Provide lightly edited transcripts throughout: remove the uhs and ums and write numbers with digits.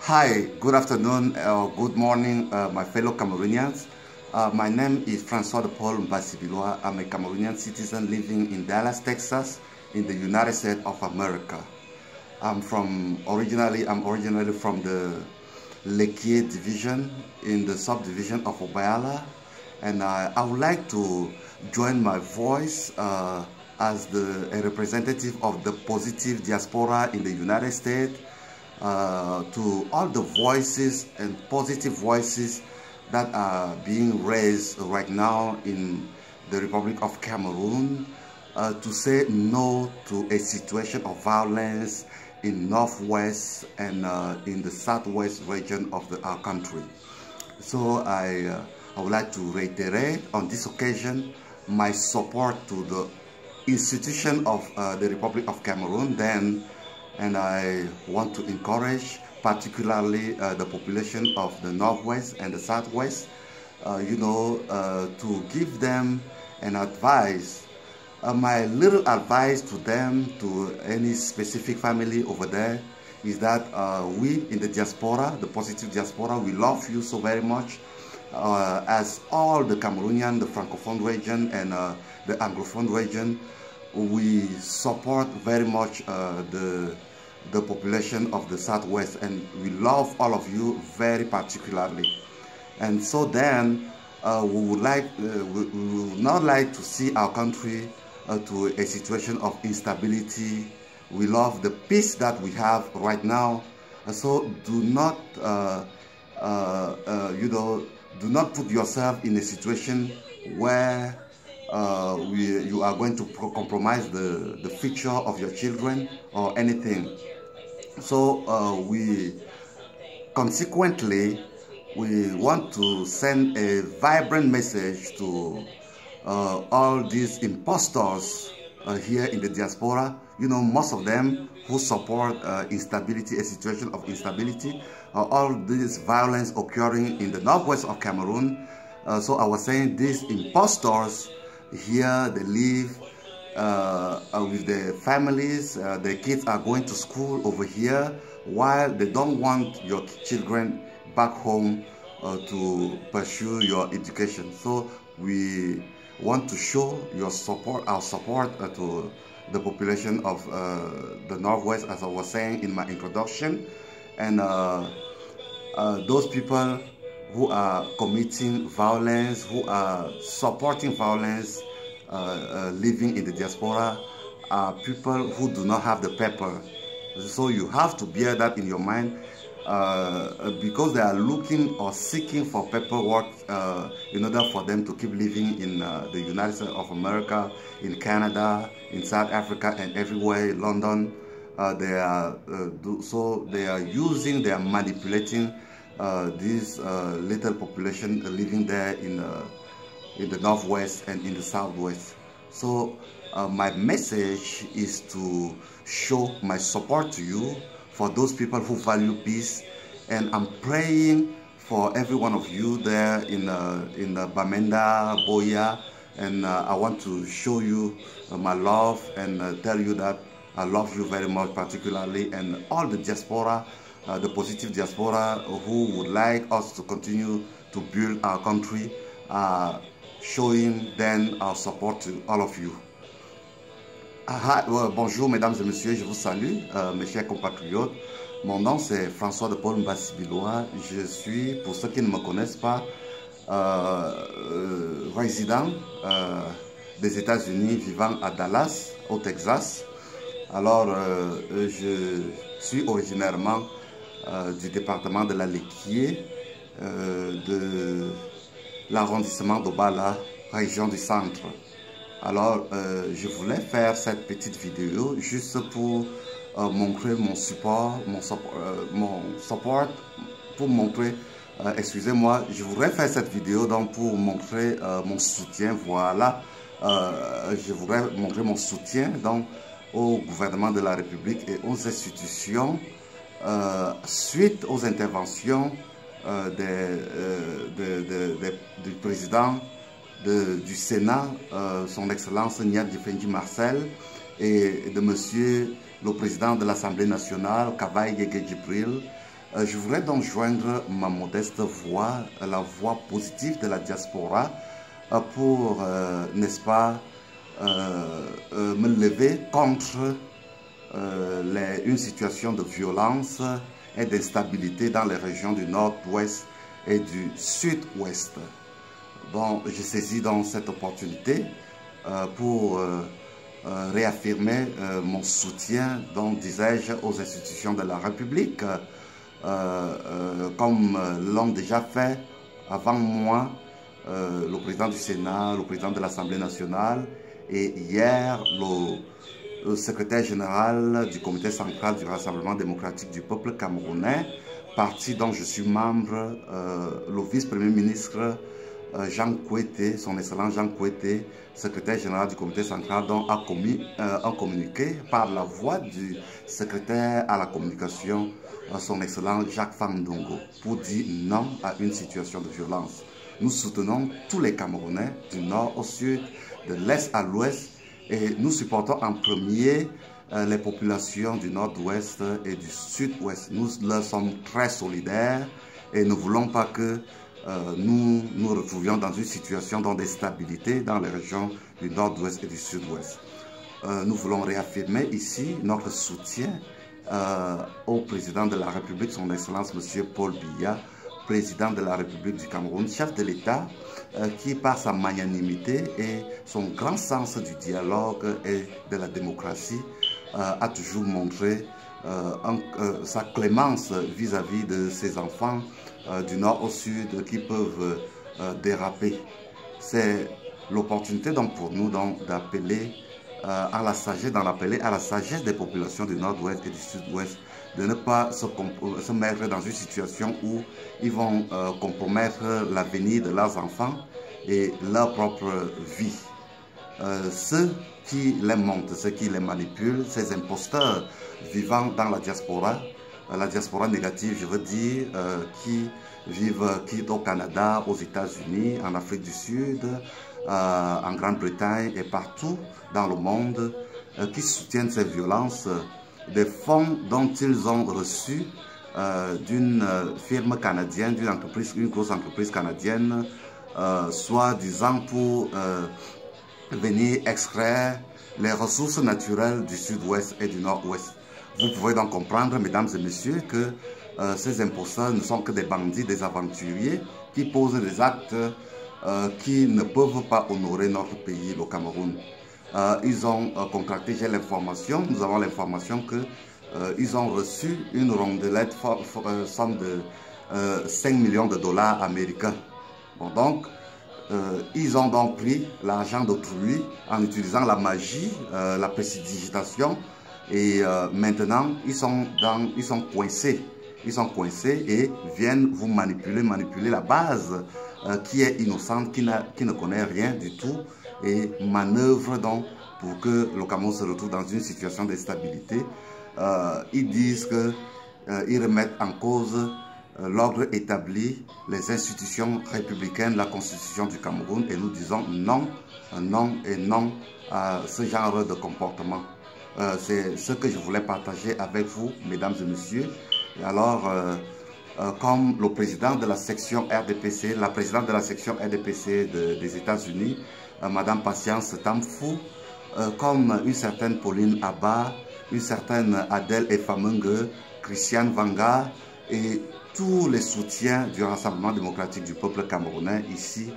Hi, good afternoon, good morning, my fellow Cameroonians. My name is Francois de Paul Mbasibilwa. I'm a Cameroonian citizen living in Dallas, Texas, in the United States of America. I'm originally from the Lekie division in the subdivision of Obayala, and I would like to join my voice as a representative of the positive diaspora in the United States to all the voices and positive voices that are being raised right now in the Republic of Cameroon to say no to a situation of violence in Northwest and in the Southwest region of our country. So I would like to reiterate on this occasion my support to the institution of the Republic of Cameroon and I want to encourage particularly the population of the Northwest and the Southwest, to give them an advice. My little advice to them, to any specific family over there, is that we in the diaspora, the positive diaspora, we love you so very much. As all the Cameroonian, the Francophone region and the Anglophone region, we support very much the population of the Southwest, and we love all of you very particularly. And so then we would not like to see our country to a situation of instability. We love the peace that we have right now. So do not do not put yourself in a situation where you are going to compromise the future of your children or anything. So consequently, we want to send a vibrant message to all these impostors here in the diaspora. Most of them who support instability, a situation of instability, all this violence occurring in the northwest of Cameroon. So I was saying these impostors here, they live with their families, their kids are going to school over here, while they don't want your children back home to pursue your education. So we want to show our support to the population of the Northwest, as I was saying in my introduction, and those people who are committing violence, who are supporting violence, living in the diaspora, are people who do not have the paper. So you have to bear that in your mind, because they are looking or seeking for paperwork in order for them to keep living in the United States of America, in Canada, in South Africa, and everywhere, London. They are manipulating this little population living there in the Northwest and in the Southwest. So my message is to show my support to you for those people who value peace, and I'm praying for every one of you there in Bamenda, Boya, and I want to show you my love and tell you that I love you very much, particularly, and all the diaspora, the positive diaspora who would like us to continue to build our country, showing then our support to all of you. Bonjour mesdames et messieurs, je vous salue, mes chers compatriotes. Mon nom c'est François de Paul Mbasibilwa. Je suis, pour ceux qui ne me connaissent pas, résident des États-Unis vivant à Dallas, au Texas. Alors, je suis originairement du département de la Lekie, de l'arrondissement d'Obala, région du centre. Alors, je voulais faire cette petite vidéo juste pour montrer mon support, pour montrer, excusez-moi, je voudrais faire cette vidéo donc pour montrer mon soutien, voilà, je voudrais montrer mon soutien donc au gouvernement de la République et aux institutions suite aux interventions du président du Sénat, son Excellence Niad Difendi Marcel, et de Monsieur le Président de l'Assemblée nationale, Kavaï Yege Djibril, Je voudrais donc joindre ma modeste voix, la voix positive de la diaspora, pour, n'est-ce pas, me lever contre une situation de violence et d'instabilité dans les régions du nord-ouest et du sud-ouest. Bon, je saisis donc cette opportunité pour réaffirmer mon soutien, donc disais-je, aux institutions de la République, comme l'ont déjà fait avant moi le président du Sénat, le président de l'Assemblée nationale et hier le secrétaire général du comité central du Rassemblement démocratique du peuple camerounais, parti dont je suis membre, le vice-premier ministre Jean Kouété, son excellent Jean Kouété, secrétaire général du comité central, dont a communiqué par la voix du secrétaire à la communication, son excellent Jacques Fandongo, pour dire non à une situation de violence. Nous soutenons tous les Camerounais du nord au sud, de l'est à l'ouest, et nous supportons en premier les populations du nord-ouest et du sud-ouest. Nous leur sommes très solidaires et ne voulons pas que nous nous retrouvions dans une situation d'instabilité dans les régions du nord-ouest et du sud-ouest. Nous voulons réaffirmer ici notre soutien au président de la République, son Excellence M. Paul Biya, président de la République du Cameroun, chef de l'État, qui par sa magnanimité et son grand sens du dialogue et de la démocratie a toujours montré sa clémence vis-à-vis de ses enfants du nord au sud qui peuvent déraper. C'est l'opportunité donc pour nous d'appeler à la sagesse des populations du nord-ouest et du sud-ouest, de ne pas se mettre dans une situation où ils vont compromettre l'avenir de leurs enfants et leur propre vie. Ceux qui les montent, ceux qui les manipulent, ces imposteurs vivant dans la diaspora négative, je veux dire, qui vivent au Canada, aux États-Unis, en Afrique du Sud, en Grande-Bretagne et partout dans le monde, qui soutiennent ces violences, des fonds dont ils ont reçu d'une firme canadienne, une grosse entreprise canadienne, soi-disant pour venir extraire les ressources naturelles du sud-ouest et du nord-ouest. Vous pouvez donc comprendre, mesdames et messieurs, que ces imposteurs ne sont que des bandits, des aventuriers qui posent des actes qui ne peuvent pas honorer notre pays, le Cameroun. Ils ont contracté, j'ai l'information, nous avons l'information qu'ils ont reçu une rondelette somme de 5 millions de dollars américains. Bon, donc, ils ont donc pris l'argent d'autrui en utilisant la magie, la prestidigitation, et maintenant ils sont coincés. Ils sont coincés et viennent vous manipuler la base qui est innocente, qui ne connaît rien du tout et manœuvre donc pour que le Cameroun se retrouve dans une situation d'instabilité. Ils disent qu'ils remettent en cause l'ordre établi, les institutions républicaines, la constitution du Cameroun, et nous disons non, non et non à ce genre de comportement. C'est ce que je voulais partager avec vous, mesdames et messieurs. Et alors, comme le président de la section RDPC, la présidente de la section RDPC des États-Unis, Madame Patience Tamfou, comme une certaine Pauline Abba, une certaine Adèle Efamenge, Christiane Vanga et tous les soutiens du Rassemblement démocratique du peuple camerounais ici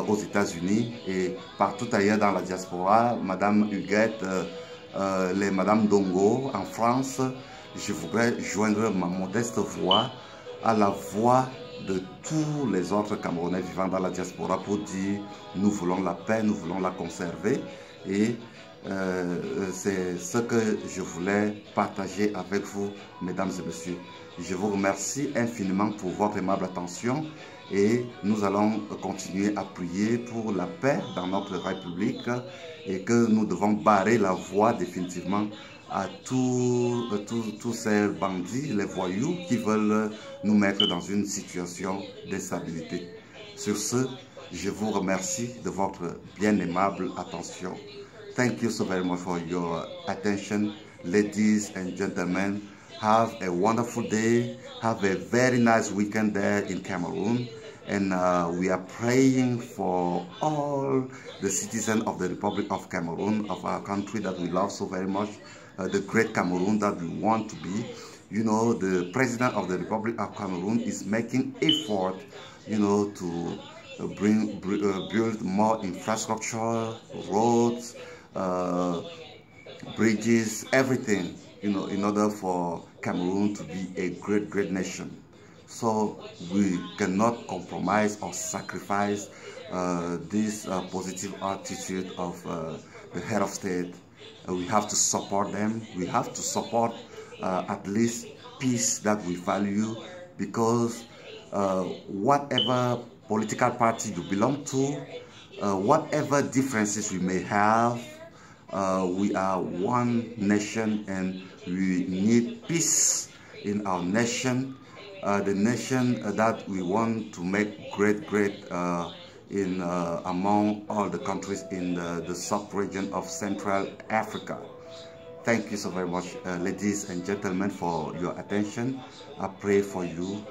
aux États-Unis et partout ailleurs dans la diaspora, Madame Huguette, les Madame Dongo en France. Je voudrais joindre ma modeste voix à la voix de tous les autres Camerounais vivant dans la diaspora pour dire nous voulons la paix, nous voulons la conserver et c'est ce que je voulais partager avec vous, mesdames et messieurs. Je vous remercie infiniment pour votre aimable attention et nous allons continuer à prier pour la paix dans notre République et que nous devons barrer la voie définitivement à tous ces bandits, les voyous qui veulent nous mettre dans une situation d'instabilité. Sur ce, je vous remercie de votre bien aimable attention. Thank you so very much for your attention, ladies and gentlemen. Have a wonderful day. Have a very nice weekend there in Cameroon. And we are praying for all the citizens of the Republic of Cameroon, of our country that we love so very much, the great Cameroon that we want to be. You know, the President of the Republic of Cameroon is making effort, you know, to build more infrastructure, roads, bridges, everything, you know, in order for Cameroon to be a great nation. So we cannot compromise or sacrifice this positive attitude of the head of state. We have to support them. We have to support at least peace that we value, because whatever political party you belong to, whatever differences we may have, we are one nation and we need peace in our nation, the nation that we want to make great in among all the countries in the sub-region of Central Africa. Thank you so very much, ladies and gentlemen, for your attention. I pray for you.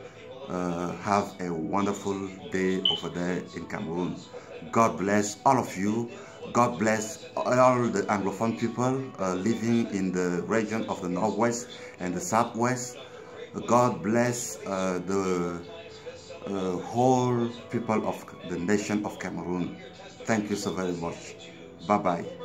Have a wonderful day over there in Cameroon. God bless all of you. God bless all the Anglophone people living in the region of the Northwest and the Southwest. God bless the whole people of the nation of Cameroon. Thank you so very much. Bye-bye.